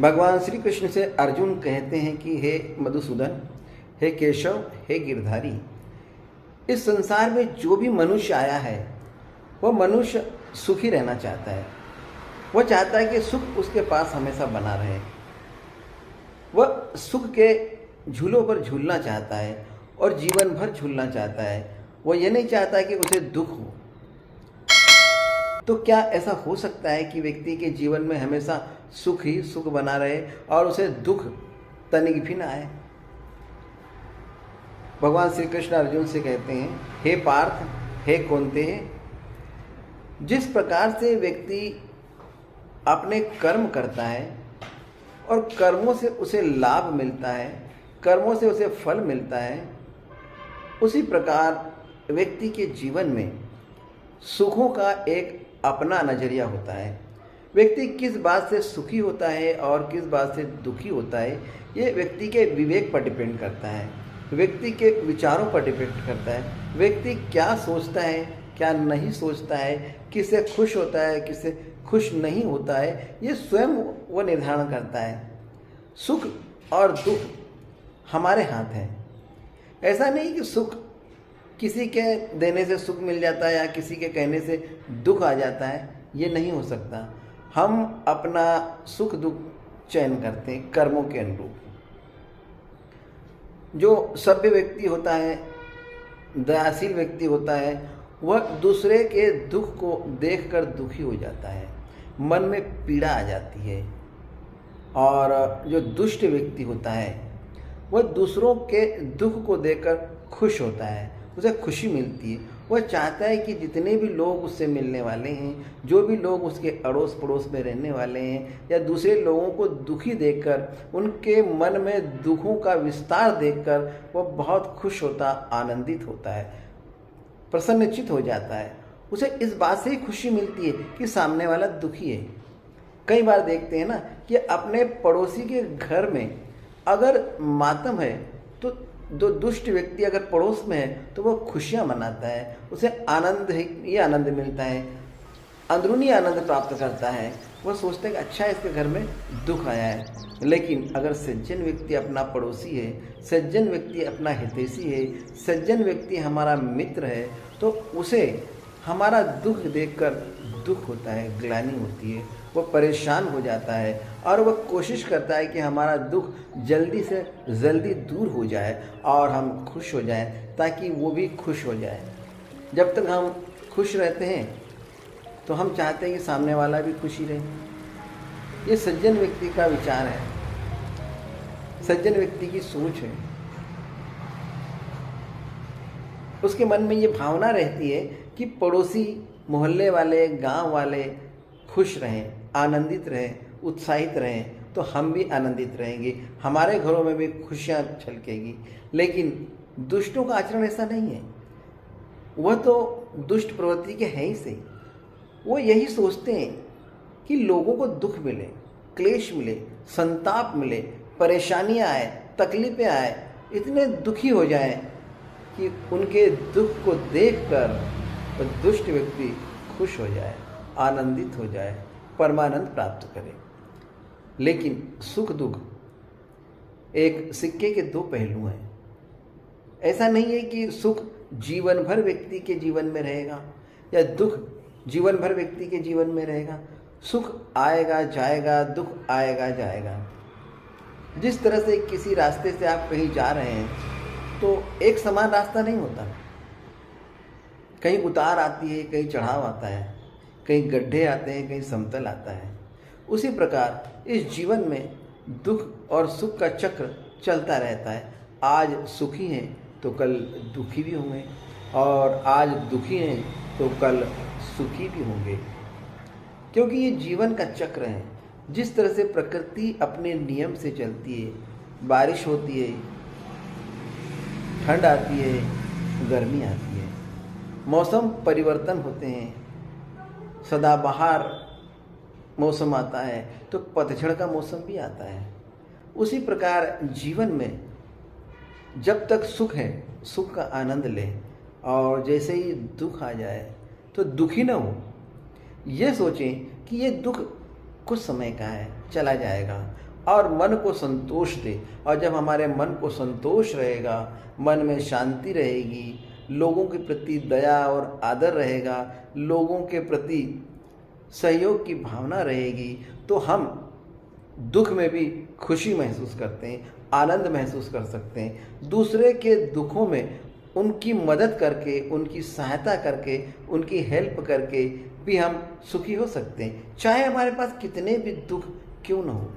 भगवान श्री कृष्ण से अर्जुन कहते हैं कि हे मधुसूदन, हे केशव, हे गिरधारी, इस संसार में जो भी मनुष्य आया है वह मनुष्य सुखी रहना चाहता है। वह चाहता है कि सुख उसके पास हमेशा बना रहे। वह सुख के झूलों पर झूलना चाहता है और जीवन भर झूलना चाहता है। वह यह नहीं चाहता कि उसे दुख हो। तो क्या ऐसा हो सकता है कि व्यक्ति के जीवन में हमेशा सुख ही सुख बना रहे और उसे दुख तनिक भी ना आए? भगवान श्री कृष्ण अर्जुन से कहते हैं, हे पार्थ, हे कौन्तेय, जिस प्रकार से व्यक्ति अपने कर्म करता है और कर्मों से उसे लाभ मिलता है, कर्मों से उसे फल मिलता है, उसी प्रकार व्यक्ति के जीवन में सुखों का एक अपना नजरिया होता है। व्यक्ति किस बात से सुखी होता है और किस बात से दुखी होता है, ये व्यक्ति के विवेक पर डिपेंड करता है, व्यक्ति के विचारों पर डिपेंड करता है। व्यक्ति क्या सोचता है, क्या नहीं सोचता है, किससे खुश होता है, किससे खुश नहीं होता है, ये स्वयं वो निर्धारण करता है। सुख और दुख हमारे हाथ है। ऐसा नहीं कि सुख किसी के देने से सुख मिल जाता है या किसी के कहने से दुख आ जाता है, ये नहीं हो सकता। हम अपना सुख दुख चयन करते हैं कर्मों के अनुरूप। जो सभ्य व्यक्ति होता है, दयाशील व्यक्ति होता है, वह दूसरे के दुख को देखकर दुखी हो जाता है, मन में पीड़ा आ जाती है। और जो दुष्ट व्यक्ति होता है वह दूसरों के दुख को देखकर खुश होता है, उसे खुशी मिलती है। वह चाहता है कि जितने भी लोग उससे मिलने वाले हैं, जो भी लोग उसके अड़ोस पड़ोस में रहने वाले हैं, या दूसरे लोगों को दुखी देखकर, उनके मन में दुखों का विस्तार देखकर वह बहुत खुश होता, आनंदित होता है, प्रसन्नचित हो जाता है। उसे इस बात से ही खुशी मिलती है कि सामने वाला दुखी है। कई बार देखते हैं ना कि अपने पड़ोसी के घर में अगर मातम है तो जो दुष्ट व्यक्ति अगर पड़ोस में है तो वह खुशियां मनाता है, उसे आनंद ही आनंद मिलता है, अंदरूनी आनंद प्राप्त करता है। वह सोचता है कि अच्छा है, इसके घर में दुख आया है। लेकिन अगर सज्जन व्यक्ति अपना पड़ोसी है, सज्जन व्यक्ति अपना हितैषी है, सज्जन व्यक्ति हमारा मित्र है, तो उसे हमारा दुख देखकर दुख होता है, ग्लानि होती है, वह परेशान हो जाता है और वह कोशिश करता है कि हमारा दुख जल्दी से जल्दी दूर हो जाए और हम खुश हो जाएं, ताकि वो भी खुश हो जाए। जब तक हम खुश रहते हैं तो हम चाहते हैं कि सामने वाला भी खुशी रहे। ये सज्जन व्यक्ति का विचार है, सज्जन व्यक्ति की सोच है। उसके मन में ये भावना रहती है कि पड़ोसी, मोहल्ले वाले, गांव वाले खुश रहें, आनंदित रहें, उत्साहित रहें, तो हम भी आनंदित रहेंगे, हमारे घरों में भी खुशियां छलकेगी। लेकिन दुष्टों का आचरण ऐसा नहीं है। वह तो दुष्ट प्रवृत्ति के हैं ही सही। वो यही सोचते हैं कि लोगों को दुख मिले, क्लेश मिले, संताप मिले, परेशानियां आए, तकलीफें आए, इतने दुखी हो जाएं कि उनके दुख को देखकर वह दुष्ट व्यक्ति खुश हो जाए, आनंदित हो जाए, परमानंद प्राप्त करे। लेकिन सुख दुख एक सिक्के के दो पहलू हैं। ऐसा नहीं है कि सुख जीवन भर व्यक्ति के जीवन में रहेगा या दुख जीवन भर व्यक्ति के जीवन में रहेगा। सुख आएगा जाएगा, दुख आएगा जाएगा। जिस तरह से किसी रास्ते से आप कहीं जा रहे हैं तो एक समान रास्ता नहीं होता। कहीं उतार आती है, कहीं चढ़ाव आता है, कहीं गड्ढे आते हैं, कहीं समतल आता है। उसी प्रकार इस जीवन में दुख और सुख का चक्र चलता रहता है। आज सुखी हैं तो कल दुखी भी होंगे, और आज दुखी हैं तो कल सुखी भी होंगे, क्योंकि ये जीवन का चक्र है। जिस तरह से प्रकृति अपने नियम से चलती है, बारिश होती है, ठंड आती है, गर्मी आती है, मौसम परिवर्तन होते हैं, सदाबहार मौसम आता है तो पतझड़ का मौसम भी आता है। उसी प्रकार जीवन में जब तक सुख है, सुख का आनंद ले, और जैसे ही दुख आ जाए तो दुखी न हो। ये सोचें कि ये दुख कुछ समय का है, चला जाएगा, और मन को संतोष दे। और जब हमारे मन को संतोष रहेगा, मन में शांति रहेगी, लोगों के प्रति दया और आदर रहेगा, लोगों के प्रति सहयोग की भावना रहेगी, तो हम दुख में भी खुशी महसूस करते हैं, आनंद महसूस कर सकते हैं। दूसरे के दुखों में उनकी मदद करके, उनकी सहायता करके, उनकी हेल्प करके भी हम सुखी हो सकते हैं, चाहे हमारे पास कितने भी दुख क्यों न हो।